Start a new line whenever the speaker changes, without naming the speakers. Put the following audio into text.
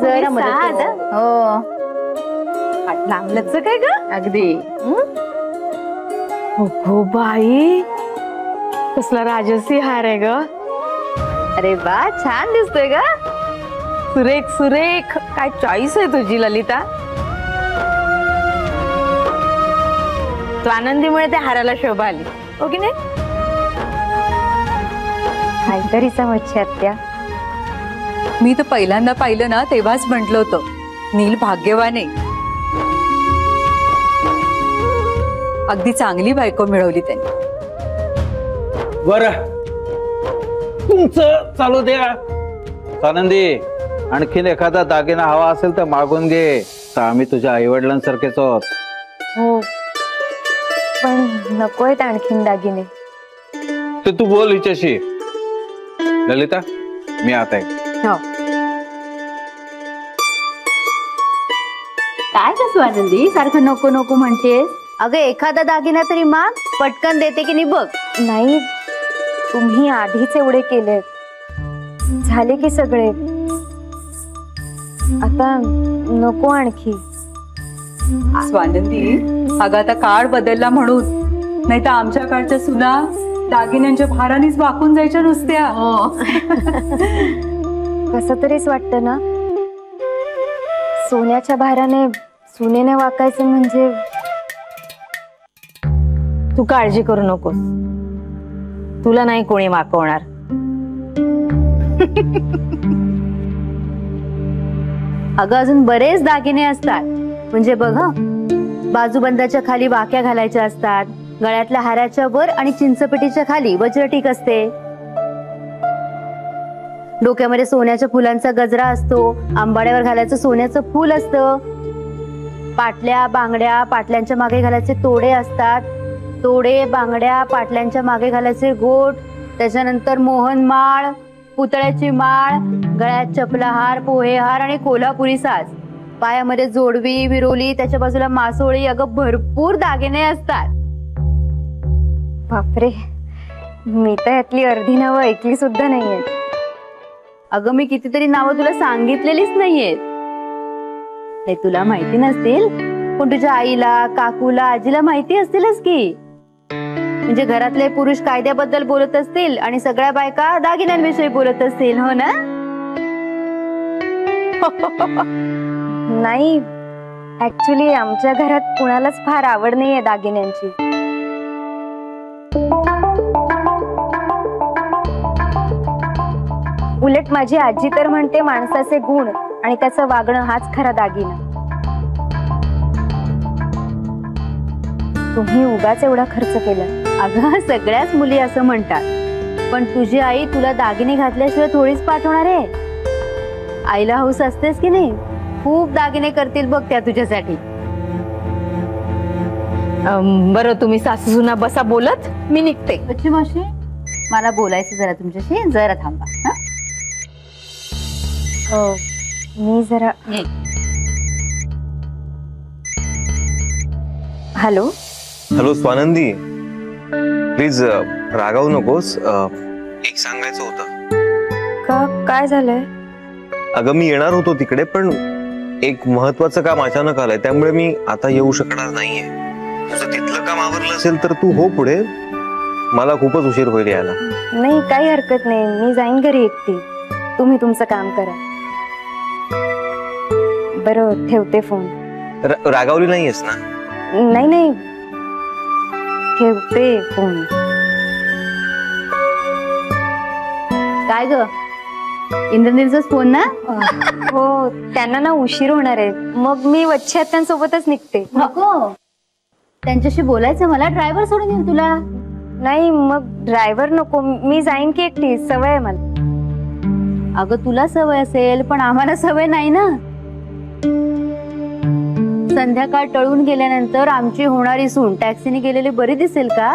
जरा मदत हो. लांबलच काय ग अगदी.
हो बाई कसला राजसी हार आहे ग.
अरे वा छान दिसतोय ग.
सुरेख सुरेख. काय चॉईस आहे तुझी ललिता. तू आनंदीमुळे त्या हाराला शोभा आली हो की नाही.
काहीतरी समजते आत्या.
मी तर पहिल्यांदा पाहिलं ना तेव्हाच म्हटलं होतं नील भाग्यवान आहे. अगदी चांगली बायको मिळवली त्यांनी.
बरं तुमचं चालू द्या. आनंदी आणखीन एखादा दागिना हवा असेल तर मागून घे. तर आम्ही तुझ्या आईवडिलांसारखेच आहोत.
हो पण नकोय आणखीन दागिने.
ते तू बोल हिच्याशी. ललिता मी आता आहे.
हो. काय कसं आनंदी सारखं नको नको म्हणतेस. अगं एखादा दागिना तरी माग. पटकन देते की नाही बघ. नाही तुम्ही आधीच एवढे केले झाले की सगळे. आता नको आणखी.
स्वानंदी अगं आता काळ बदलला म्हणून नाही तर आमच्या काळच्या सुना दागिन्यांच्या भारानेच वाकून जायच्या नुसत्या.
कसं तरीच वाटतं ना सोन्याच्या भाराने सुनेने वाकायचं म्हणजे.
तू काळजी करू नकोस. तुला नाही कोणी वाकवणार.
अगं अजून बरेच दागिने असतात म्हणजे बघ बाजूबंदाच्या खाली वाक्या घालायच्या असतात. गळ्यातल्या हाराच्या वर आणि चिंचपेटीच्या खाली वज्रटीक असते. डोक्यामध्ये सोन्याच्या फुलांचा गजरा असतो. आंबाड्यावर घालायचं सोन्याचं फूल असतं. पाटल्या बांगड्या पाटल्यांच्या मागे घालायचे तोडे असतात. तोडे बांगड्या पाटल्यांच्या मागे घालायचे गोट. त्याच्यानंतर मोहनमाळ पुतळ्याची माळ गळ्यात चपला हार पोहे हार आणि कोल्हापुरी साज. पायामध्ये जोडवी विरोली त्याच्या बाजूला मासोळी. अगं भरपूर दागिने असतात. बापरे मी तर यातली अर्धी नावं ऐकली सुद्धा नाहीये. अगं मी कितीतरी नावं तुला सांगितलेलीच नाहीयेत. हे तुला माहिती नसतील पण तुझ्या आईला काकूला आजीला माहिती असतीलच की. म्हणजे घरातले पुरुष कायद्याबद्दल बोलत असतील आणि सगळ्या बायका दागिन्यांविषयी बोलत असतील. हो ना. नाही ऍक्च्युली आमच्या घरात कुणालाच फार आवड नाहीये दागिन्यांची. उलट माझी आजी तर म्हणते माणसाचे गुण आणि त्याचं वागणं हाच खरा दागिना. तुम्ही उगाच एवढा खर्च केला. अगं सगळ्याच मुली असं म्हणतात पण तुझी आई तुला दागिने घातल्याशिवाय थोडीच पाठवणार आहे. आईला हौस असतेस की नाही. खूप दागिने करतील बघ त्या तुझ्यासाठी.
बरं तुम्ही सासूना बसा बोलत मी निघते.
अच्छी मावशी मला बोलायचं जरा तुमच्याशी. जरा थांबा. मी जरा. हॅलो
हॅलो स्वानंदी प्लीज रागावू नकोस. एक सांगायचं होतं.
काय झालंय.
अगं मी येणार होतो तिकडे पण एक महत्वाचं काम अचानक आलंय त्यामुळे मी आता येऊ शकणार नाहीये. तुझं तिथलं काम आवरलं असेल तर तू हो पुढे. मला खूपच उशीर होईल यायला.
नाही काही हरकत नाही. मी जाईन घरी एकटी. तुम्ही तुमचं काम करा. बरं ठेवते फोन.
रागावली नाहीयेस ना.
नाही नाही ठेवते फोन. काय ग इंद्रनीलचाच फोन ना. हो त्यांना ना उशीर होणार आहे. मग मी वच्छे आत्यांसोबतच निघते. नको त्यांच्याशी बोलायचं मला. ड्रायव्हर सोडून येईल तुला. नाही मग ड्रायव्हर नको. मी जाईन की एकटी. सवय आहे मला. अगं तुला सवय असेल पण आम्हाला सवय नाही ना. संध्याकाळ टळून गेल्यानंतर आमची होणारी सून टॅक्सीने गेलेली बरी दिसेल का.